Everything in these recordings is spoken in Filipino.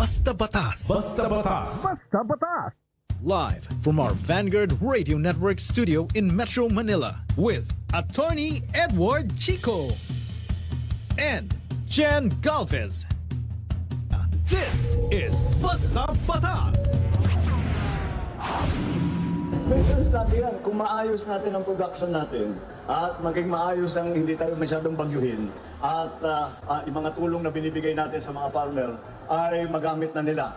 Basta Batas. Basta Batas. Basta Batas! Live from our Vanguard Radio Network studio in Metro Manila with Attorney Edward Chico and Jen Galvez. This is Basta Batas. Make sense natin yan. Kung maayos natin ang production natin at maging maayos ang hindi tayo masyadong bagyuhin at yung mga tulong na binibigay natin sa mga farmer ay magamit na nila.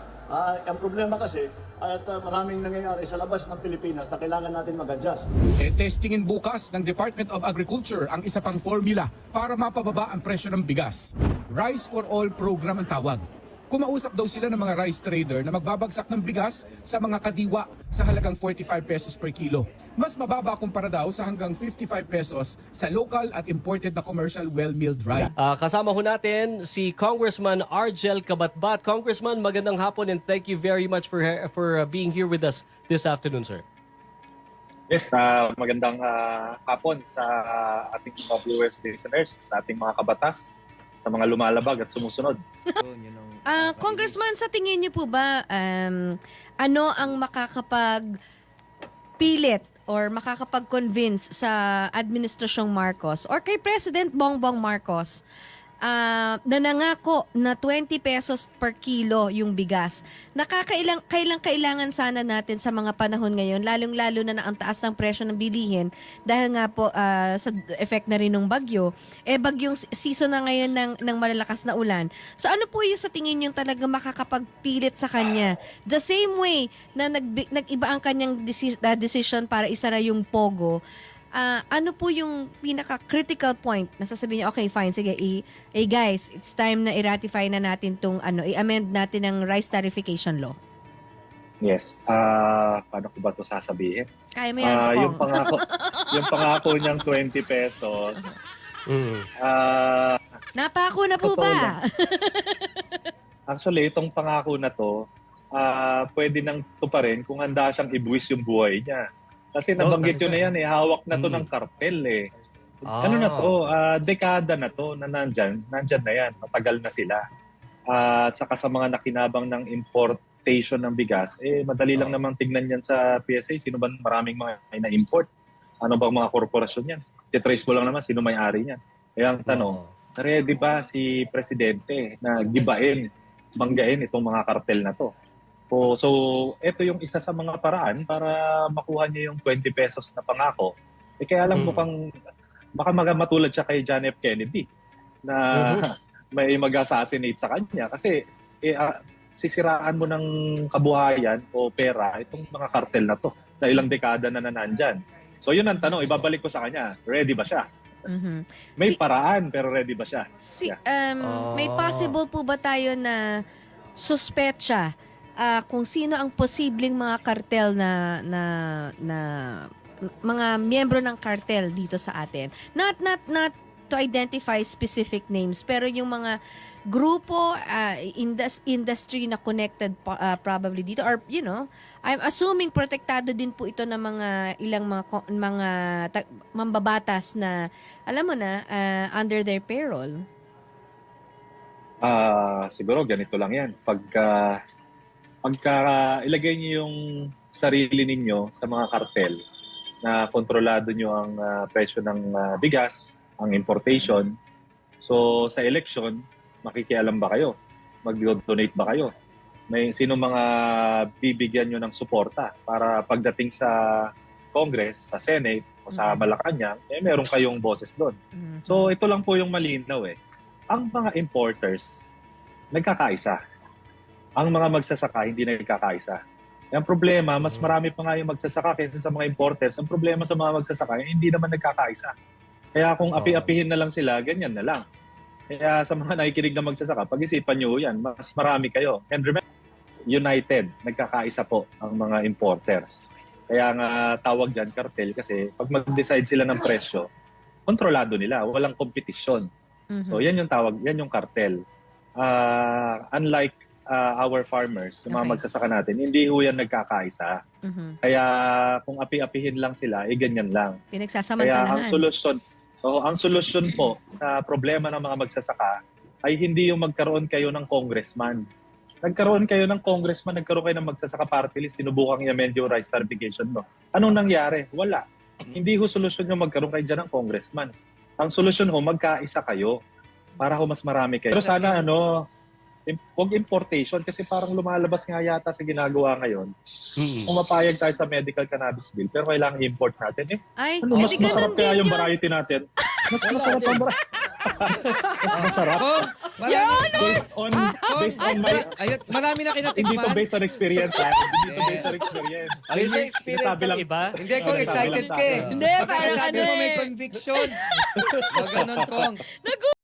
Ang problema kasi at maraming nangyayari sa labas ng Pilipinas na kailangan natin mag-adjust. Testingin bukas ng Department of Agriculture ang isa pang formula para mapababa ang presyo ng bigas. Rice for All program ang tawag. Kumausap daw sila ng mga rice trader na magbabagsak ng bigas sa mga kadiwa sa halagang 45 pesos per kilo. Mas mababa kumpara daw sa hanggang 55 pesos sa local at imported na commercial well-milled rice. Kasama ho natin si Congressman Argel Cabatbat. Congressman, magandang hapon and thank you very much for being here with us this afternoon, sir. Yes, magandang hapon sa ating mga viewers, listeners, sa ating mga kabatas, sa mga lumalabag at sumusunod. Congressman, sa tingin niyo po ba ano ang makakapagpilit or makakapag-convince sa Administrasyong Marcos or kay President Bongbong Marcos na nangako na 20 pesos per kilo yung bigas? Kailangan sana natin sa mga panahon ngayon, lalong-lalo na ang taas ng presyo ng bilihin dahil nga po sa effect na rin ng bagyo. Bagyong season na ngayon ng malalakas na ulan. So ano po yung sa tingin yung talaga makakapagpilit sa kanya? The same way na nag-iba ang kanyang decision para isara yung Pogo, ano po yung pinaka-critical point na sasabihin niyo, okay, fine, sige, guys, it's time na i-ratify na natin itong, i-amend natin ang rice tariffication law? Yes. Paano ko ba ito sasabihin? Kaya mo yan, yung pangako niyang 20 pesos. Napako na po ba? Actually, itong pangako na to, pwede nang tuparin kung handa siyang ibuwis yung buhay niya. Kasi nabanggit yun na yan, hawak na to ng kartel eh. Ano na to, dekada na to na nandyan na yan, matagal na sila. At saka sa mga nakinabang ng importation ng bigas, madali lang naman tignan yan sa PSA, sino ba maraming mga na-import? Ano bang mga korporasyon yan? Titrace mo lang naman sino may-ari niyan. Kaya ang tanong, ready ba si Presidente na gibain, banggain itong mga kartel na to? So, ito yung isa sa mga paraan para makuha niya yung 20 pesos na pangako. Kaya lang mukhang baka matulad siya kay John F. Kennedy na may mag-assassinate sa kanya kasi sisiraan mo ng kabuhayan o pera itong mga kartel na to na ilang dekada na nandyan. So yun ang tanong, ibabalik ko sa kanya, ready ba siya? May paraan pero ready ba siya? May possible po ba tayo na suspetsa kung sino ang posibleng mga kartel na mga miyembro ng kartel dito sa atin? Not to identify specific names, pero yung mga grupo, industry na connected probably dito, or I'm assuming protektado din po ito ng ilang mga mambabatas na alam mo na under their payroll. Siguro ganito lang yan. Pagka ilagay niyo yung sarili ninyo sa mga kartel na kontrolado niyo ang presyo ng bigas, ang importation. So sa election, makikialam ba kayo? Mag-donate ba kayo? Sino mga bibigyan niyo ng suporta para pagdating sa Congress, sa Senate o sa Malacanang, meron kayong boses doon. So ito lang po yung malinaw eh. Ang mga importers nagkakaisa. Ang mga magsasaka hindi nagkakaisa. Ang problema, mas marami pa nga yung magsasaka kaysa sa mga importers. Ang problema sa mga magsasaka, hindi naman nagkakaisa. Kaya kung api-apihin na lang sila, ganyan na lang. Kaya sa mga nakikinig na magsasaka, pag-isipan nyo yan, mas marami kayo. And remember, united, nagkakaisa po ang mga importers. Kaya nga tawag dyan, kartel, kasi pag mag-decide sila ng presyo, kontrolado nila, walang kompetisyon. So yan yung tawag, yan yung kartel. Unlike our farmers, yung mga magsasaka natin, hindi ho yan nagkakaisa. Kaya kung api-apihin lang sila, ganyan lang. Pinagsasamantalahan. Kaya ang solusyon po sa problema ng mga magsasaka ay hindi yung magkaroon kayo ng congressman. Nagkaroon kayo ng congressman, nagkaroon kayo ng magsasaka party list, sinubukan i-amend yung rice tariffication mo. Anong nangyari? Wala. Hindi ho solusyon yung magkaroon kayo dyan ng congressman. Ang solusyon ho, magkaisa kayo para ho mas marami kayo. Pero sana huwag importation kasi parang lumalabas nga yata sa ginagawa ngayon. Kung mapayag tayo sa medical cannabis bill, pero kailangan i-import natin. Ay, Mas edi masarap ganun kaya din yung yun. variety natin. Mas masarap ang variety. Mas masarap. Based on my... Marami na Hindi to kinatikman. based on experience, ha? Hindi to based on experience. Based sa experience Sinasabi ng lang- iba. Hindi, Kong, excited ka eh. Hindi, Baka parang sabi ano mo may eh. conviction. Huwag ganun, Kong.